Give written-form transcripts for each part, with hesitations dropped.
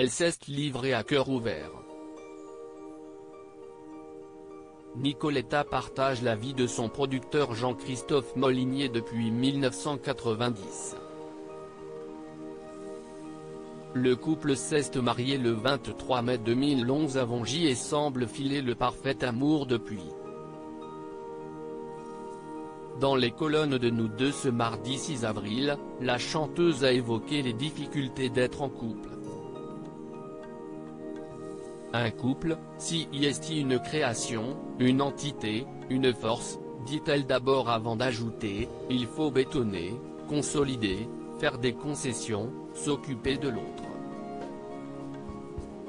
elle s'est livrée à cœur ouvert. Nicoletta partage la vie de son producteur Jean-Christophe Molinier depuis 1990. Le couple s'est marié le 23 mai 2011 à Vongy et semble filer le parfait amour depuis. Dans les colonnes de Nous deux ce mardi 6 avril, la chanteuse a évoqué les difficultés d'être en couple. Un couple, si est une création, une entité, une force, dit-elle d'abord avant d'ajouter, il faut bétonner, consolider, faire des concessions, s'occuper de l'autre.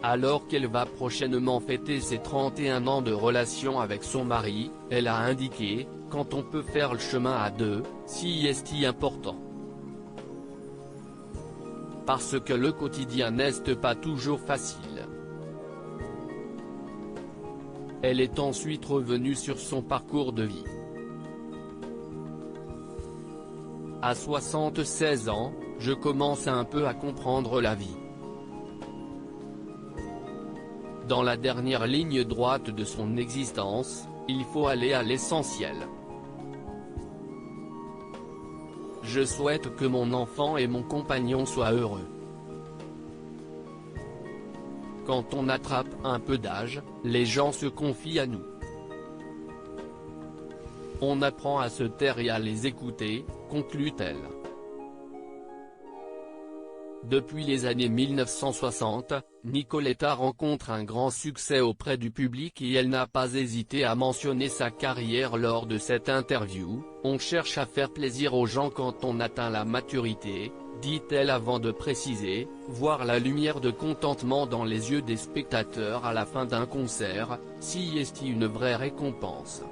Alors qu'elle va prochainement fêter ses 31 ans de relation avec son mari, elle a indiqué, quand on peut faire le chemin à deux, si est important. Parce que le quotidien n'est pas toujours facile. Elle est ensuite revenue sur son parcours de vie. À 76 ans, je commence un peu à comprendre la vie. Dans la dernière ligne droite de son existence, il faut aller à l'essentiel. Je souhaite que mon enfant et mon compagnon soient heureux. Quand on attrape un peu d'âge, les gens se confient à nous. On apprend à se taire et à les écouter, conclut-elle. Depuis les années 1960, Nicoletta rencontre un grand succès auprès du public et elle n'a pas hésité à mentionner sa carrière lors de cette interview. On cherche à faire plaisir aux gens quand on atteint la maturité, dit-elle avant de préciser, voir la lumière de contentement dans les yeux des spectateurs à la fin d'un concert, si est une vraie récompense.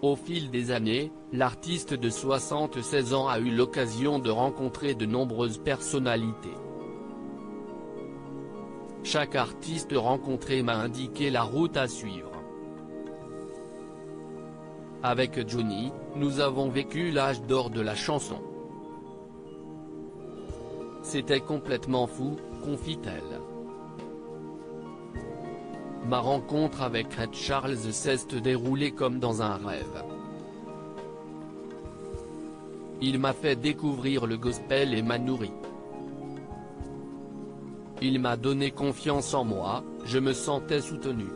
Au fil des années, l'artiste de 76 ans a eu l'occasion de rencontrer de nombreuses personnalités. Chaque artiste rencontré m'a indiqué la route à suivre. Avec Johnny, nous avons vécu l'âge d'or de la chanson. C'était complètement fou, confie-t-elle. Ma rencontre avec Ray Charles s'est déroulée comme dans un rêve. Il m'a fait découvrir le gospel et m'a nourri. Il m'a donné confiance en moi, je me sentais soutenu.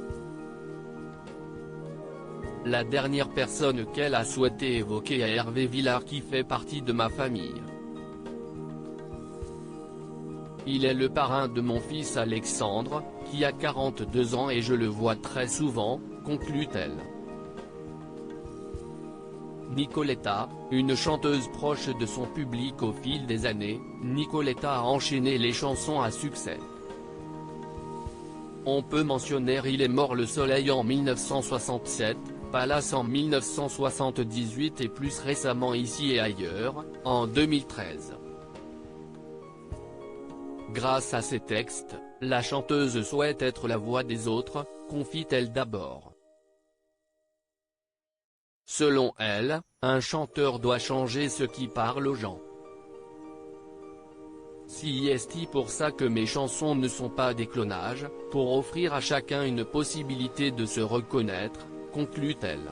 La dernière personne qu'elle a souhaité évoquer est Hervé Villard qui fait partie de ma famille. Il est le parrain de mon fils Alexandre, qui a 42 ans et je le vois très souvent, conclut-elle. Nicoletta, une chanteuse proche de son public au fil des années, Nicoletta a enchaîné les chansons à succès. On peut mentionner Il est mort le soleil en 1967, Palace en 1978 et plus récemment Ici et ailleurs, en 2013. Grâce à ces textes, la chanteuse souhaite être la voix des autres, confie-t-elle d'abord. Selon elle, un chanteur doit changer ce qui parle aux gens. Si est pour ça que mes chansons ne sont pas des clonages, pour offrir à chacun une possibilité de se reconnaître, conclut-elle.